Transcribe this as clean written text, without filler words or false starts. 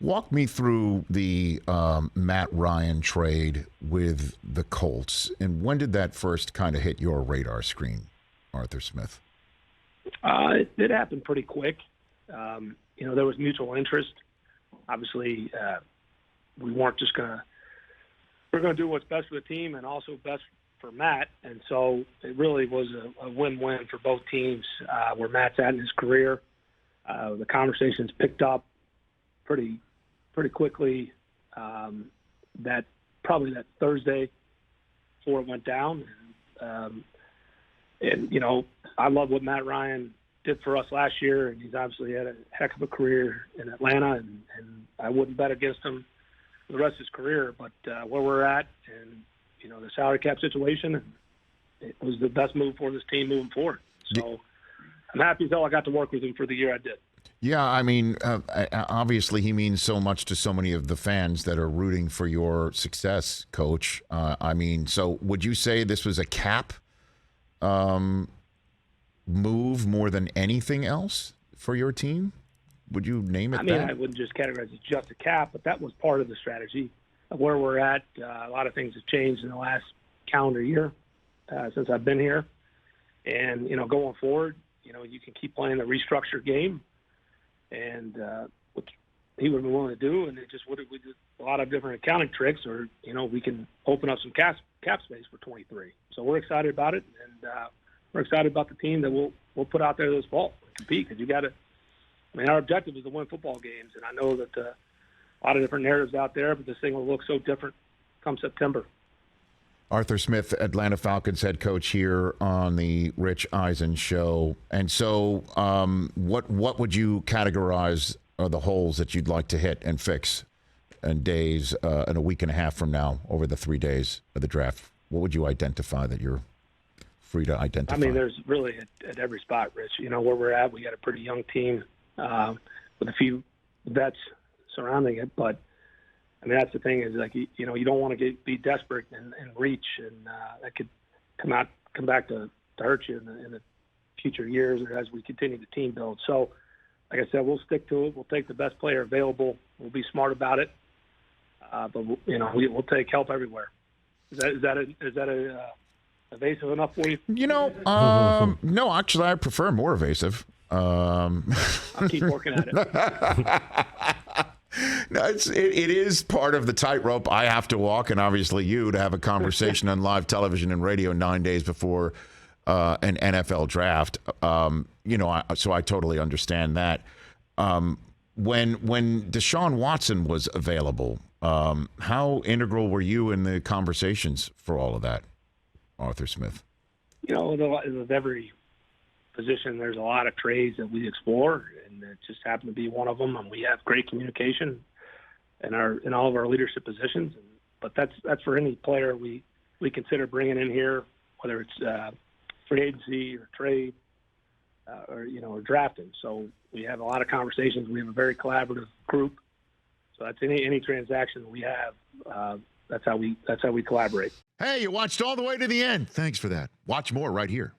Walk me through the Matt Ryan trade with the Colts, and when did that first kind of hit your radar screen, Arthur Smith? It did happen pretty quick. There was mutual interest. Obviously, we weren't just we're going to do what's best for the team and also best for Matt. And so it really was a win-win for both teams where Matt's at in his career. The conversations picked up pretty quickly that Thursday before it went down. And I love what Matt Ryan did for us last year, and he's obviously had a heck of a career in Atlanta, and I wouldn't bet against him for the rest of his career. But where we're at and, the salary cap situation, it was the best move for this team moving forward. So I'm happy as hell I got to work with him for the year I did. Yeah, I mean, obviously he means so much to so many of the fans that are rooting for your success, Coach. So would you say this was a cap move more than anything else for your team? Would you name it that? I wouldn't just categorize it just a cap, but that was part of the strategy of where we're at. A lot of things have changed in the last calendar year since I've been here. And, going forward, you can keep playing the restructured game, and which he would have been willing to do, and it just we did a lot of different accounting tricks, or we can open up some cap space for 23. So we're excited about it, and we're excited about the team that we'll put out there this fall and compete. Because you got to. Our objective is to win football games, and I know that a lot of different narratives out there, but this thing will look so different come September. Arthur Smith, Atlanta Falcons head coach, here on the Rich Eisen Show. And so what would you categorize are the holes that you'd like to hit and fix in days, in a week and a half from now, over the 3 days of the draft? What would you identify that you're free to identify? There's really at every spot, Rich. Where we're at, we got a pretty young team with a few vets surrounding it. But, that's the thing is, you don't want to be desperate and reach, and that could come back to hurt you in the future years or as we continue the team build. So, like I said, we'll stick to it. We'll take the best player available. We'll be smart about it. But, we'll take help everywhere. Is that evasive enough for you? No, actually, I prefer more evasive. I'll keep working at it. No, it is part of the tightrope I have to walk, and obviously you, to have a conversation on live television and radio 9 days before an NFL draft. So I totally understand that. When Deshaun Watson was available, how integral were you in the conversations for all of that, Arthur Smith? With every position, there's a lot of trades that we explore, and it just happened to be one of them. And we have great communication in all of our leadership positions. But that's for any player we consider bringing in here, whether it's free agency or trade or drafting. So we have a lot of conversations. We have a very collaborative group. So that's any transaction that we have. That's how we collaborate. Hey, you watched all the way to the end. Thanks for that. Watch more right here.